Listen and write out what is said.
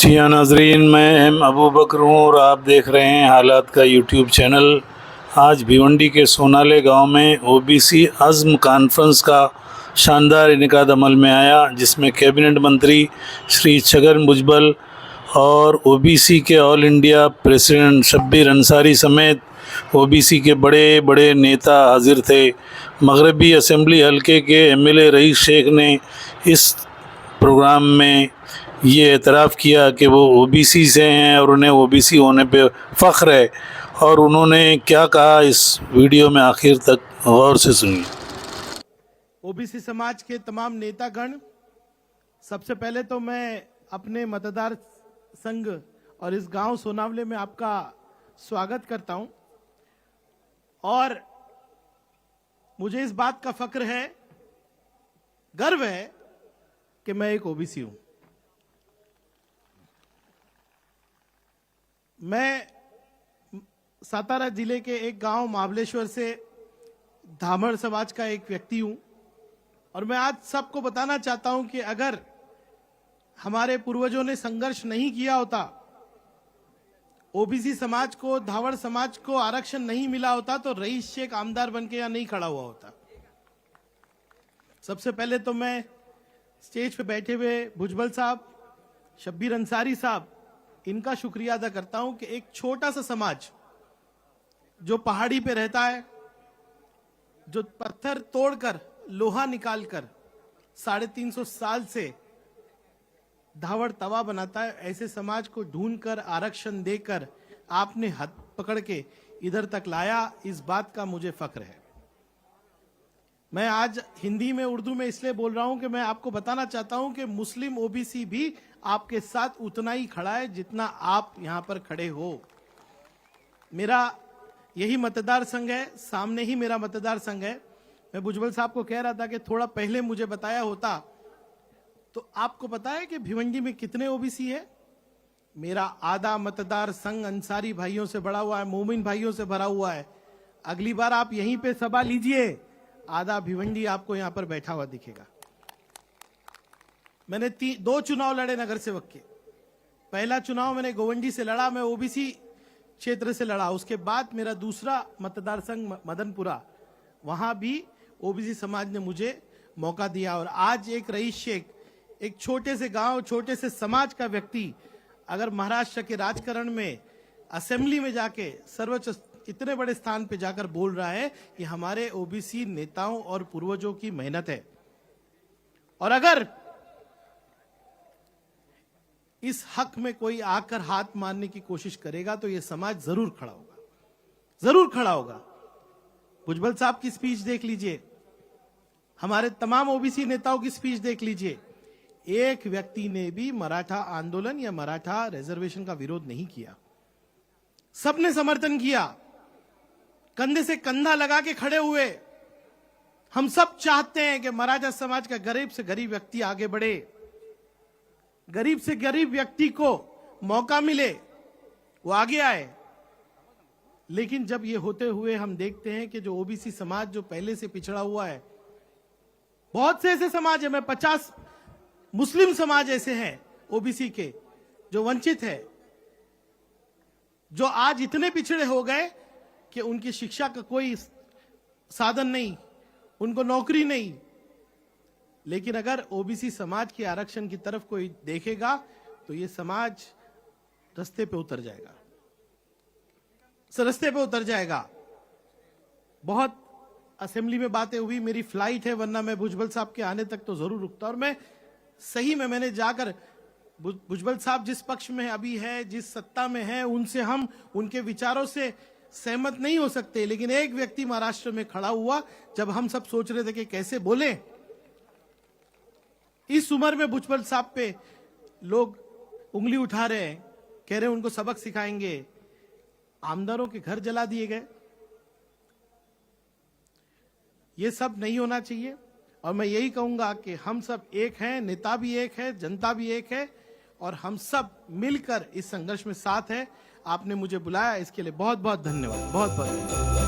जी हाँ नाजरीन, मैं एम अबू बकर हूँ और आप देख रहे हैं हालात का यूट्यूब चैनल। आज भिवंडी के सोनाले गांव में ओबीसी अज़्म कॉन्फ्रेंस का शानदार इनेकाद अमल में आया, जिसमें कैबिनेट मंत्री श्री छगन भुजबल और ओबीसी के all India president Shabbir Ansari समेत ओबीसी के बड़े बड़े नेता हाजिर थे। मगरबी असेंबली हलके के एमएलए रईस शेख ने इस प्रोग्राम में ये एतराफ़ किया कि वो ओबीसी से हैं और उन्हें ओबीसी होने पे फ़ख्र है। और उन्होंने क्या कहा, इस वीडियो में आखिर तक गौर से सुनिए। ओबीसी समाज के तमाम नेतागण, सबसे पहले तो मैं अपने मतदार संघ और इस गांव सोनावले में आपका स्वागत करता हूं। और मुझे इस बात का फख्र है, गर्व है कि मैं एक ओबीसी हूं। मैं सातारा जिले के एक गांव महाबलेश्वर से धामड़ समाज का एक व्यक्ति हूं और मैं आज सबको बताना चाहता हूं कि अगर हमारे पूर्वजों ने संघर्ष नहीं किया होता, ओबीसी समाज को, धावड़ समाज को आरक्षण नहीं मिला होता, तो रईस शेख आमदार बनके यहां नहीं खड़ा हुआ होता। सबसे पहले तो मैं स्टेज पे बैठे हुए भुजबल साहब, शब्बीर अंसारी साहब, इनका शुक्रिया अदा करता हूं कि एक छोटा सा समाज जो पहाड़ी पे रहता है, जो पत्थर तोड़कर लोहा निकालकर 350 साल से धावड़ तवा बनाता है, ऐसे समाज को ढूंढकर आरक्षण देकर आपने हाथ पकड़ के इधर तक लाया। इस बात का मुझे फख्र है। मैं आज हिंदी में, उर्दू में इसलिए बोल रहा हूं कि मैं आपको बताना चाहता हूं कि मुस्लिम ओबीसी भी आपके साथ उतना ही खड़ा है जितना आप यहां पर खड़े हो। मेरा यही मतदार संघ है, सामने ही मेरा मतदार संघ है। मैं भुजबल साहब को कह रहा था कि थोड़ा पहले मुझे बताया होता तो आपको पता है कि भिवंडी में कितने ओबीसी है? मेरा आधा मतदार संघ अंसारी भाइयों से भरा हुआ है, मोमिन भाइयों से भरा हुआ है। अगली बार आप यहीं पे सभा लीजिए, आधा भिवंडी आपको यहां पर बैठा हुआ दिखेगा। मैंने 2 चुनाव लड़े नगर सेवक के। पहला चुनाव मैंने गोवंडी से लड़ा, मैं ओबीसी क्षेत्र से लड़ा। उसके बाद मेरा दूसरा मतदार संघ मदनपुरा, वहां भी ओबीसी समाज ने मुझे मौका दिया। और आज एक रईस शेख, एक छोटे से गांव, छोटे से समाज का व्यक्ति, अगर महाराष्ट्र के राजकारण में, असेंबली में जाके सर्वोच्च इतने बड़े स्थान पे जाकर बोल रहा है, ये हमारे ओबीसी नेताओं और पूर्वजों की मेहनत है। और अगर इस हक में कोई आकर हाथ मारने की कोशिश करेगा तो ये समाज जरूर खड़ा होगा, जरूर खड़ा होगा। भुजबल साहब की स्पीच देख लीजिए, हमारे तमाम ओबीसी नेताओं की स्पीच देख लीजिए। एक व्यक्ति ने भी मराठा आंदोलन या मराठा रिजर्वेशन का विरोध नहीं किया, सबने समर्थन किया, कंधे से कंधा लगा के खड़े हुए। हम सब चाहते हैं कि मराठा समाज का गरीब से गरीब व्यक्ति आगे बढ़े, गरीब से गरीब व्यक्ति को मौका मिले, वो आगे आए। लेकिन जब ये होते हुए हम देखते हैं कि जो ओबीसी समाज जो पहले से पिछड़ा हुआ है, बहुत से ऐसे समाज है, मैं 50 मुस्लिम समाज ऐसे हैं ओबीसी के जो वंचित है, जो आज इतने पिछड़े हो गए कि उनकी शिक्षा का कोई साधन नहीं, उनको नौकरी नहीं। लेकिन अगर ओबीसी समाज के आरक्षण की तरफ कोई देखेगा तो ये समाज रास्ते पे उतर जाएगा, रास्ते पे उतर जाएगा। बहुत असेंबली में बातें हुई, मेरी फ्लाइट है, वरना मैं भुजबल साहब के आने तक तो जरूर रुकता। और मैं सही में, मैंने जाकर भुजबल साहब जिस पक्ष में अभी है, जिस सत्ता में है, उनसे हम उनके विचारों से सहमत नहीं हो सकते। लेकिन एक व्यक्ति महाराष्ट्र में खड़ा हुआ, जब हम सब सोच रहे थे कि कैसे बोले, इस उम्र में भुजबल साहब पे लोग उंगली उठा रहे हैं, कह रहे हैं उनको सबक सिखाएंगे। आमदारों के घर जला दिए गए। ये सब नहीं होना चाहिए। और मैं यही कहूंगा कि हम सब एक हैं, नेता भी एक है, जनता भी एक है, और हम सब मिलकर इस संघर्ष में साथ हैं। आपने मुझे बुलाया, इसके लिए बहुत बहुत धन्यवाद, बहुत बहुत धन्यवाद।